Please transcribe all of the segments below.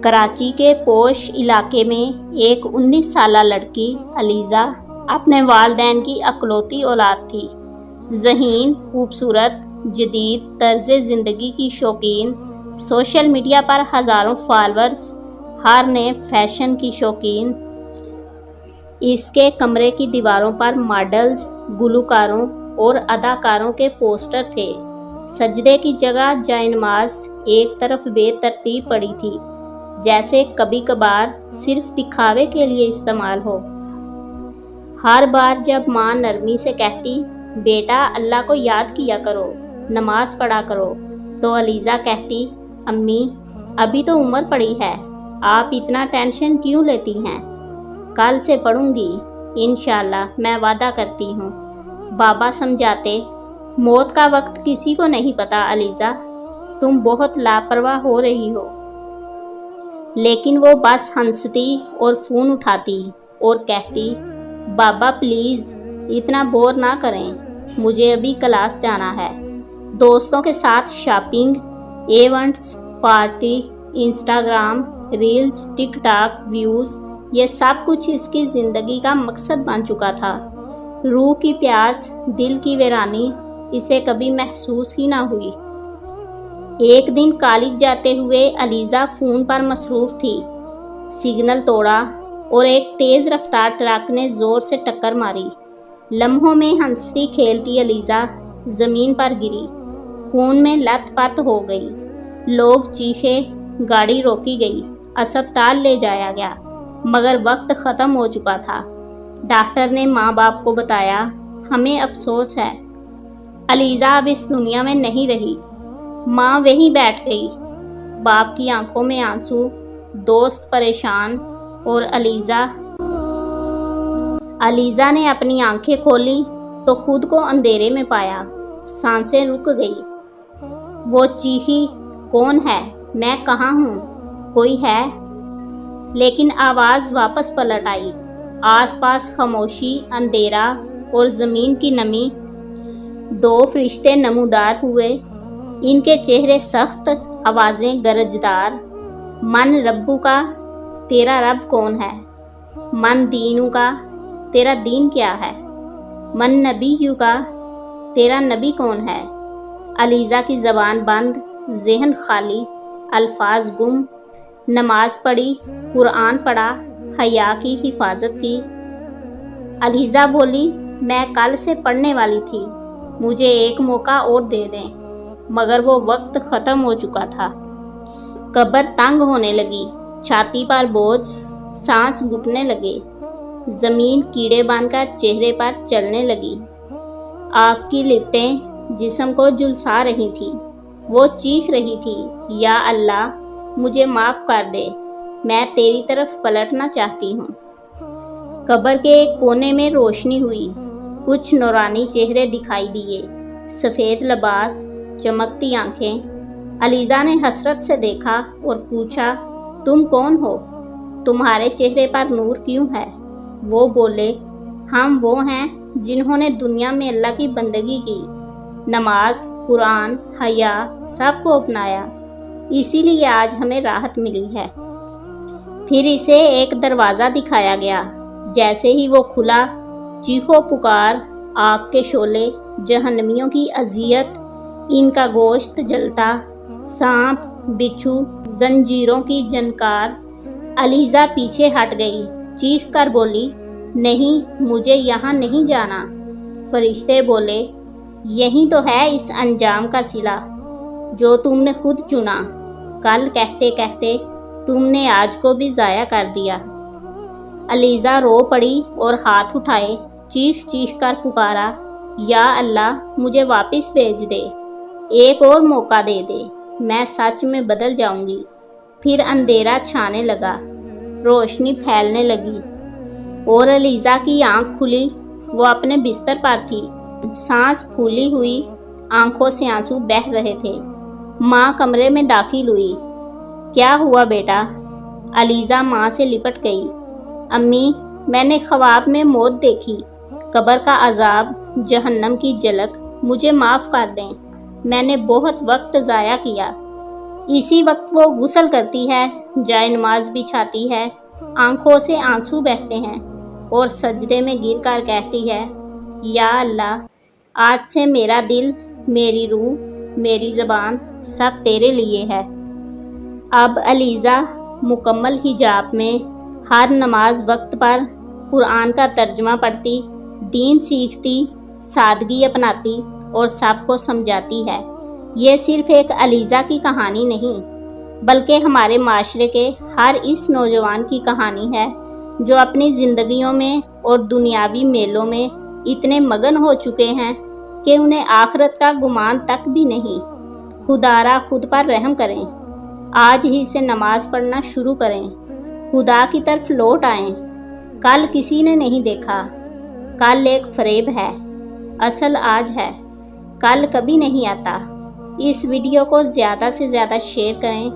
کراچی کے پوش علاقے میں ایک 19 سالہ لڑکی علیزہ اپنے والدین کی اکلوتی اولاد تھی۔ ذہین، خوبصورت، جدید طرز زندگی کی شوقین، سوشل میڈیا پر ہزاروں فالورز، ہر نئے فیشن کی شوقین۔ اس کے کمرے کی دیواروں پر ماڈلز، گلوکاروں اور اداکاروں کے پوسٹر تھے۔ سجدے کی جگہ جائے نماز ایک طرف بے ترتیب پڑی تھی، جیسے کبھی کبھار صرف دکھاوے کے لیے استعمال ہو۔ ہر بار جب ماں نرمی سے کہتی، بیٹا اللہ کو یاد کیا کرو، نماز پڑھا کرو، تو علیزہ کہتی، امی ابھی تو عمر پڑی ہے، آپ اتنا ٹینشن کیوں لیتی ہیں؟ کل سے پڑھوں گی انشاءاللہ، میں وعدہ کرتی ہوں۔ بابا سمجھاتے، موت کا وقت کسی کو نہیں پتا علیزہ، تم بہت لاپرواہ ہو رہی ہو۔ لیکن وہ بس ہنستی اور فون اٹھاتی اور کہتی، بابا پلیز اتنا بور نہ کریں، مجھے ابھی کلاس جانا ہے۔ دوستوں کے ساتھ shopping, events, party, Instagram, reels, TikTok, views, یہ سب کچھ اس کی زندگی کا مقصد بن چکا تھا۔ روح کی پیاس، دل کی ویرانی اسے کبھی محسوس ہی نہ ہوئی۔ ایک دن کالج جاتے ہوئے علیزہ فون پر مصروف تھی۔ سگنل توڑا اور ایک تیز رفتار ٹرک نے زور سے ٹکر ماری۔ لمحوں میں ہنستی کھیلتی علیزہ زمین پر گری، خون میں لت پت ہو گئی۔ لوگ چیخے، گاڑی روکی گئی، اسپتال لے جایا گیا، مگر وقت ختم ہو چکا تھا۔ ڈاکٹر نے ماں باپ کو بتایا، ہمیں افسوس ہے، علیزہ اب اس دنیا میں نہیں رہی۔ ماں وہیں بیٹھ گئی، باپ کی آنکھوں میں آنسو، دوست پریشان، اور علیزہ نے اپنی آنکھیں کھولی تو خود کو اندھیرے میں پایا۔ سانسیں رک گئی۔ وہ چیخی، کون ہے؟ میں کہاں ہوں؟ کوئی ہے؟ لیکن آواز واپس پلٹ آئی۔ آس پاس خاموشی، اندھیرا اور زمین کی نمی۔ دو فرشتے نمودار ہوئے، ان کے چہرے سخت، آوازیں گرجدار۔ من ربو کا، تیرا رب کون ہے؟ من دینو کا، تیرا دین کیا ہے؟ من نبیو کا، تیرا نبی کون ہے؟ علیزہ کی زبان بند، ذہن خالی، الفاظ گم۔ نماز پڑھی، قرآن پڑھا، حیا کی حفاظت کی۔ علیزہ بولی، میں کل سے پڑھنے والی تھی، مجھے ایک موقع اور دے دیں، مگر وہ وقت ختم ہو چکا تھا۔ قبر تنگ ہونے لگی، چھاتی پر بوجھ، سانس گھٹنے لگے، زمین کیڑے باندھ کر چہرے پر چلنے لگی۔ آگ کی لپٹیں جسم کو جھلسا رہی تھی۔ وہ چیخ رہی تھی، یا اللہ مجھے معاف کر دے، میں تیری طرف پلٹنا چاہتی ہوں۔ قبر کے ایک کونے میں روشنی ہوئی، کچھ نورانی چہرے دکھائی دیے، سفید لباس، چمکتی آنکھیں۔ علیزہ نے حسرت سے دیکھا اور پوچھا، تم کون ہو؟ تمہارے چہرے پر نور کیوں ہے؟ وہ بولے، ہم وہ ہیں جنہوں نے دنیا میں اللہ کی بندگی کی، نماز، قرآن، حیا سب کو اپنایا، اسی لیے آج ہمیں راحت ملی ہے۔ پھر اسے ایک دروازہ دکھایا گیا، جیسے ہی وہ کھلا، چیخو پکار، آگ کے شعلے، جہنمیوں کی اذیت، ان کا گوشت جلتا، سانپ، بچھو، زنجیروں کی جھنکار۔ علیزہ پیچھے ہٹ گئی، چیخ کر بولی، نہیں مجھے یہاں نہیں جانا۔ فرشتے بولے، یہی تو ہے اس انجام کا صلہ جو تم نے خود چنا، کل کہتے کہتے تم نے آج کو بھی ضائع کر دیا۔ علیزہ رو پڑی اور ہاتھ اٹھائے، چیخ چیخ کر پکارا، یا اللہ مجھے واپس بھیج دے، ایک اور موقع دے دے، میں سچ میں بدل جاؤں گی۔ پھر اندھیرا چھانے لگا، روشنی پھیلنے لگی اور علیزہ کی آنکھ کھلی۔ وہ اپنے بستر پر تھی، سانس پھولی ہوئی، آنکھوں سے آنسو بہہ رہے تھے۔ ماں کمرے میں داخل ہوئی، کیا ہوا بیٹا؟ علیزہ ماں سے لپٹ گئی، امی میں نے خواب میں موت دیکھی، قبر کا عذاب، جہنم کی جھلک، مجھے معاف کر دیں، میں نے بہت وقت ضائع کیا۔ اسی وقت وہ غسل کرتی ہے، جائے نماز بچھاتی ہے، آنکھوں سے آنسو بہتے ہیں اور سجدے میں گر کر کہتی ہے، یا اللہ، آج سے میرا دل، میری روح، میری زبان سب تیرے لیے ہے۔ اب علیزہ مکمل حجاب میں ہر نماز وقت پر، قرآن کا ترجمہ پڑھتی، دین سیکھتی، سادگی اپناتی اور سب کو سمجھاتی ہے۔ یہ صرف ایک علیزہ کی کہانی نہیں، بلکہ ہمارے معاشرے کے ہر اس نوجوان کی کہانی ہے جو اپنی زندگیوں میں اور دنیاوی میلوں میں اتنے مگن ہو چکے ہیں کہ انہیں آخرت کا گمان تک بھی نہیں۔ خدارا خود پر رحم کریں، آج ہی سے نماز پڑھنا شروع کریں، خدا کی طرف لوٹ آئیں۔ کل کسی نے نہیں دیکھا، کل ایک فریب ہے، اصل آج ہے، کل کبھی نہیں آتا۔ اس ویڈیو کو زیادہ سے زیادہ شیئر کریں،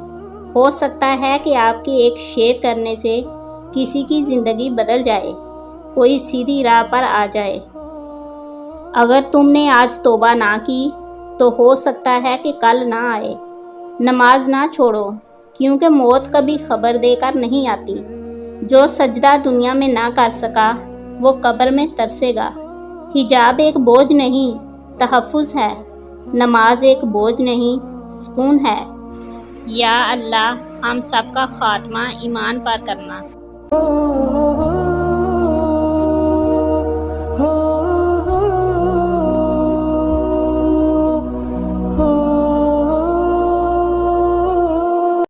ہو سکتا ہے کہ آپ کے ایک شیئر کرنے سے کسی کی زندگی بدل جائے، کوئی سیدھی راہ پر آ جائے۔ اگر تم نے آج توبہ نہ کی تو ہو سکتا ہے کہ کل نہ آئے۔ نماز نہ چھوڑو، کیونکہ موت کبھی خبر دے کر نہیں آتی۔ جو سجدہ دنیا میں نہ کر سکا وہ قبر میں ترسے گا۔ حجاب ایک بوجھ نہیں، تحفظ ہے۔ نماز ایک بوجھ نہیں، سکون ہے۔ یا اللہ، ہم سب کا خاتمہ ایمان پر کرنا۔